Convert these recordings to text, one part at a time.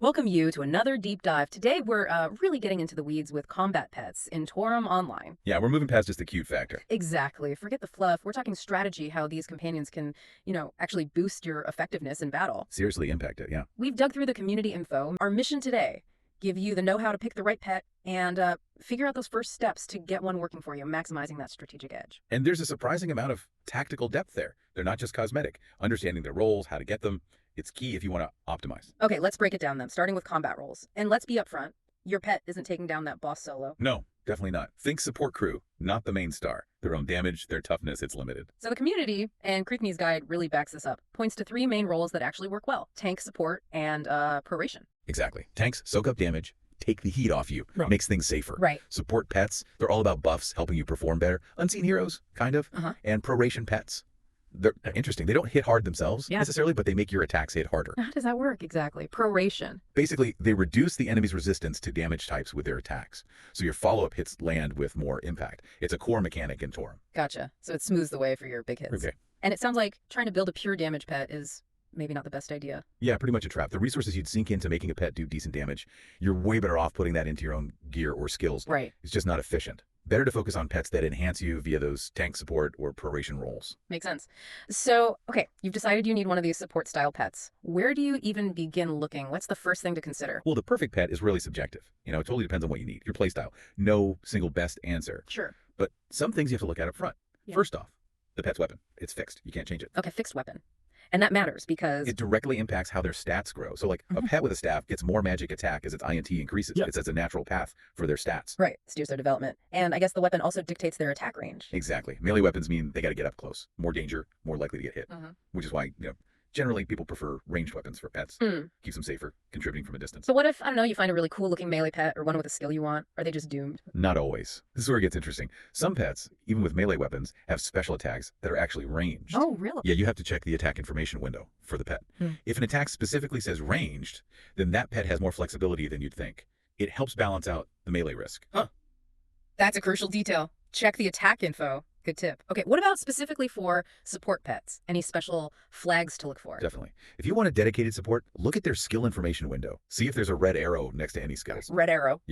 Welcome you to another deep dive. Today we're really getting into the weeds with combat pets in Toram Online. Yeah, we're moving past just the cute factor. Exactly. Forget the fluff. We're talking strategy, how these companions can, actually boost your effectiveness in battle. Seriously impact it, yeah. We've dug through the community info. Our mission today, give you the know-how to pick the right pet and figure out those first steps to get one working for you, maximizing that strategic edge. And there's a surprising amount of tactical depth there. They're not just cosmetic. Understanding their roles, how to get them, it's key if you want to optimize. Okay, let's break it down then, starting with combat roles. And let's be upfront. Your pet isn't taking down that boss solo. No, definitely not. Think support crew, not the main star. Their own damage, their toughness, it's limited. So the community and Creepme's guide really backs this up. Points to three main roles that actually work well: tank, support, and proration. Exactly. Tanks soak up damage, take the heat off you, Right. makes things safer. Right. Support pets, they're all about buffs, helping you perform better. Unseen heroes, kind of. And proration pets. They're interesting. They don't hit hard themselves necessarily, but they make your attacks hit harder. How does that work exactly? Proration. Basically, they reduce the enemy's resistance to damage types with their attacks, so your follow-up hits land with more impact. It's a core mechanic in Toram. Gotcha. So it smooths the way for your big hits. Okay. And it sounds like trying to build a pure damage pet is maybe not the best idea. Yeah, pretty much a trap. The resources you'd sink into making a pet do decent damage, you're way better off putting that into your own gear or skills. Right. It's just not efficient. Better to focus on pets that enhance you via those tank support or proration roles. Makes sense. So, okay, you've decided you need one of these support style pets. Where do you even begin looking? What's the first thing to consider? Well, the perfect pet is really subjective. It totally depends on what you need, your playstyle. No single best answer. Sure. But some things you have to look at up front. Yeah. First off, the pet's weapon. It's fixed. You can't change it. Okay, fixed weapon. And that matters because It directly impacts how their stats grow. So like a pet with a staff gets more magic attack as its INT increases. Yeah. It sets a natural path for their stats. right, steers their development. And I guess the weapon also dictates their attack range. Exactly. Melee weapons mean they got to get up close. More danger, more likely to get hit. Mhm. Which is why, generally people prefer ranged weapons for pets. Mm. Keeps them safer, contributing from a distance. So what if, I don't know, you find a really cool looking melee pet or one with a skill you want? Are they just doomed? Not always. This is where it gets interesting. Some pets, even with melee weapons, have special attacks that are actually ranged. Oh, really? Yeah, you have to check the attack information window for the pet. Hmm. If an attack specifically says ranged, then that pet has more flexibility than you'd think. It helps balance out the melee risk. That's a crucial detail. Check the attack info. Good tip. Okay, what about specifically for support pets? Any special flags to look for? Definitely. If you want a dedicated support, look at their skill information window. See if there's a red arrow next to any skills. Red arrow.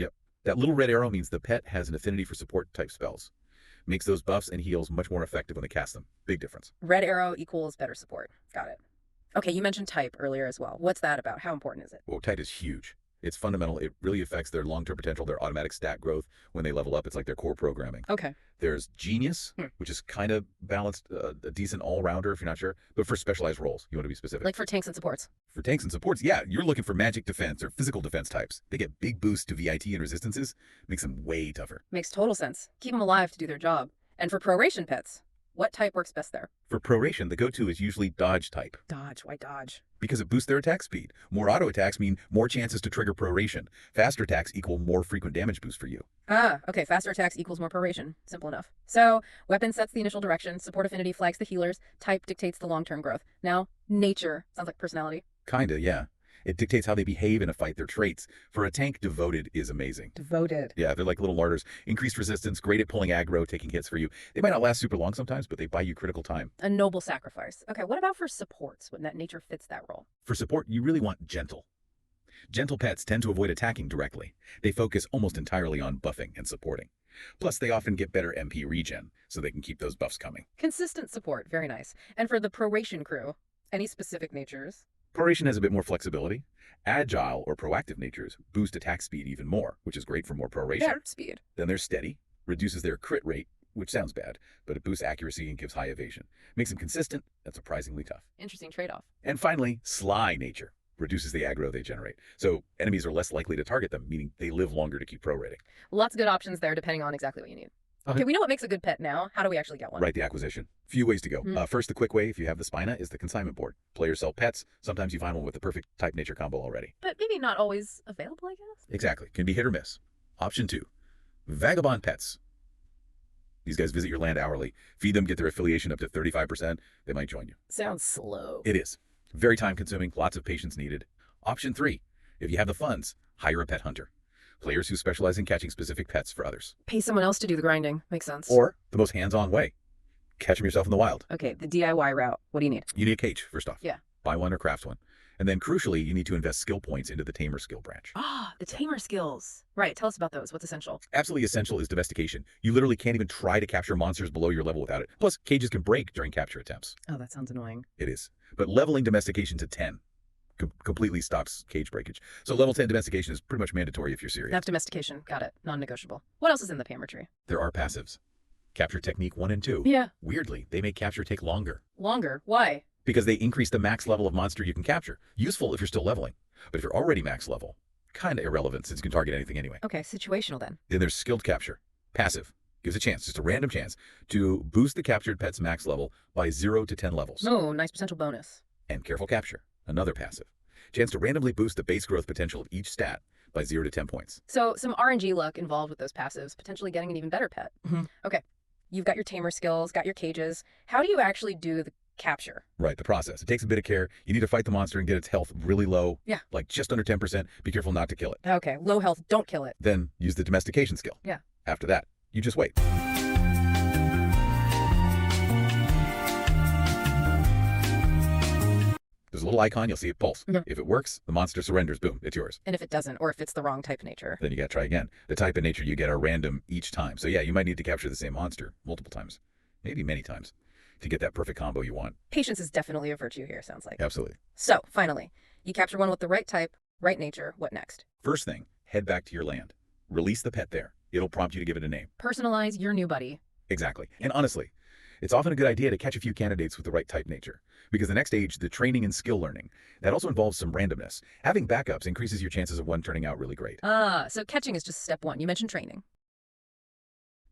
That little red arrow means the pet has an affinity for support type spells. Makes those buffs and heals much more effective when they cast them. Big difference. Red arrow equals better support. Got it. Okay, you mentioned type earlier as well. What's that about? How important is it? Well, type is huge. It's fundamental. It really affects their long-term potential, their automatic stat growth. When they level up, it's like their core programming. Okay. There's genius, which is kind of balanced, a decent all-rounder if you're not sure. But for specialized roles, you want to be specific. Like for tanks and supports. For tanks and supports, yeah, you're looking for magic defense or physical defense types. They get big boosts to VIT and resistances, makes them way tougher. Makes total sense. Keep them alive to do their job. And for proration pets, what type works best there? For proration, the go-to is usually dodge type Dodge. Why dodge? because it boosts their attack speed. More auto attacks mean more chances to trigger proration. Faster attacks equal more frequent damage boost for you. Ah, okay. Faster attacks equals more proration. Simple enough. So, weapon sets the initial direction, support affinity flags the healers, type dictates the long-term growth. Now, nature. Sounds like personality. Kinda, yeah. It dictates how they behave in a fight, their traits. For a tank, devoted is amazing. Devoted. Yeah, they're like little martyrs. Increased resistance, great at pulling aggro, taking hits for you. They might not last super long sometimes, but they buy you critical time. A noble sacrifice. Okay, what about for supports when that nature fits that role? For support, you really want gentle. Gentle pets tend to avoid attacking directly. They focus almost entirely on buffing and supporting. Plus, they often get better MP regen, so they can keep those buffs coming. Consistent support. Very nice. And for the proration crew, any specific natures? Proration has a bit more flexibility. Agile or proactive natures boost attack speed even more, which is great for more proration. Better speed. Then there's steady, reduces their crit rate, which sounds bad, but it boosts accuracy and gives high evasion. Makes them consistent and surprisingly tough. Interesting trade-off. And finally, sly nature. Reduces the aggro they generate. So enemies are less likely to target them, meaning they live longer to keep prorating. Lots of good options there depending on exactly what you need. Okay, we know what makes a good pet now. How do we actually get one? Right, the acquisition. Few ways to go. First, the quick way, if you have the Spina, is the consignment board. Players sell pets. Sometimes you find one with the perfect type nature combo already. But maybe not always available, I guess? Exactly. Can be hit or miss. Option 2. Vagabond pets. These guys visit your land hourly. Feed them, get their affiliation up to 35%. They might join you. Sounds slow. It is. Very time consuming, lots of patience needed. Option 3. If you have the funds, hire a pet hunter. Players who specialize in catching specific pets for others. Pay someone else to do the grinding. Makes sense. Or, the most hands-on way, catch them yourself in the wild. Okay, the DIY route. What do you need? You need a cage, first off. Yeah. Buy one or craft one. And then crucially, you need to invest skill points into the tamer skill branch. Ah, the tamer skills. Right, tell us about those. What's essential? Absolutely essential is domestication. You literally can't even try to capture monsters below your level without it. Plus, cages can break during capture attempts. Oh, that sounds annoying. It is. But leveling domestication to 10 completely stops cage breakage. So level 10 domestication is pretty much mandatory if you're serious. That's domestication. Got it. Non-negotiable. What else is in the tamer tree? There are passives. Capture technique 1 and 2. Yeah. Weirdly, they make capture take longer. Longer. Why? Because they increase the max level of monster you can capture. Useful if you're still leveling. But if you're already max level, kind of irrelevant since you can target anything anyway. Okay, situational then. Then there's skilled capture. Passive. Gives a chance, just a random chance, to boost the captured pet's max level by 0 to 10 levels. Oh, nice potential bonus. And careful capture. Another passive. Chance to randomly boost the base growth potential of each stat by 0 to 10 points. So some RNG luck involved with those passives, potentially getting an even better pet. Okay, you've got your tamer skills, got your cages. How do you actually do the capture? Right, the process. It takes a bit of care. You need to fight the monster and get its health really low. Yeah. Like just under 10%. Be careful not to kill it. Okay, low health, don't kill it. Then use the domestication skill. Yeah. After that, you just wait. There's a little icon, you'll see it pulse. If it works, the monster surrenders, boom, it's yours. And if it doesn't, or if it's the wrong type nature? Then you gotta try again. The type and nature you get are random each time. So yeah, you might need to capture the same monster multiple times. Maybe many times. To get that perfect combo you want. Patience is definitely a virtue here, sounds like. Absolutely. So, finally, you capture one with the right type, right nature. What next? First thing, head back to your land. Release the pet there. It'll prompt you to give it a name. Personalize your new buddy. Exactly. And honestly, it's often a good idea to catch a few candidates with the right type nature. Because the next stage, the training and skill learning, that also involves some randomness. Having backups increases your chances of one turning out really great. So catching is just step one. You mentioned training.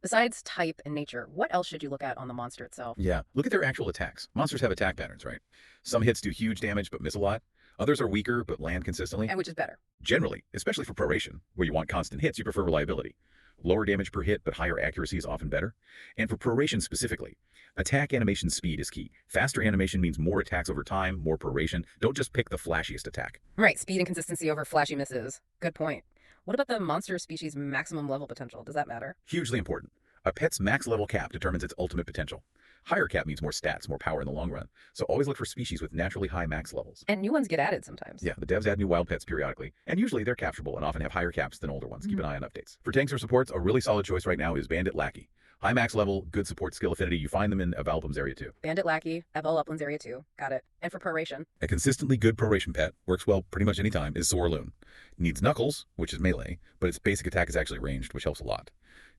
Besides type and nature, what else should you look at on the monster itself? Yeah, look at their actual attacks. Monsters have attack patterns, right? Some hits do huge damage but miss a lot. Others are weaker but land consistently. And which is better? Generally, especially for proration, where you want constant hits, you prefer reliability. Lower damage per hit, but higher accuracy is often better. And for proration specifically, attack animation speed is key. Faster animation means more attacks over time, more proration. Don't just pick the flashiest attack. Right, speed and consistency over flashy misses. Good point. What about the monster species' maximum level potential? Does that matter? Hugely important. A pet's max level cap determines its ultimate potential. Higher cap means more stats, more power in the long run. So always look for species with naturally high max levels. And new ones get added sometimes. Yeah, the devs add new wild pets periodically, and usually they're capturable and often have higher caps than older ones. Keep an eye on updates. For tanks or supports, a really solid choice right now is Bandit Lackey. High max level, good support skill affinity. You find them in Eval Uplands Area 2. Bandit Lackey, Eval Uplands Area 2. Got it. And for proration? A consistently good proration pet, works well pretty much any time, is Sorloon. Needs Knuckles, which is melee, but its basic attack is actually ranged, which helps a lot.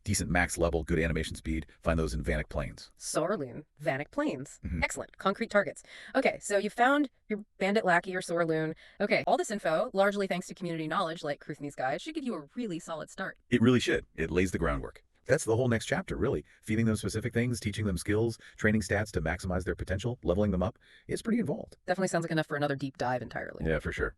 Decent max level, good animation speed. Find those in Vanic Plains. Sorloon. Vanic Plains. Excellent. Concrete targets. Okay, so you found your Bandit Lackey or Sorloon. Okay, all this info, largely thanks to community knowledge like Kruthny's Guide, should give you a really solid start. It really should. It lays the groundwork. That's the whole next chapter, really. Feeding them specific things, teaching them skills, training stats to maximize their potential, leveling them up. It's pretty involved. Definitely sounds like enough for another deep dive entirely. Yeah, for sure.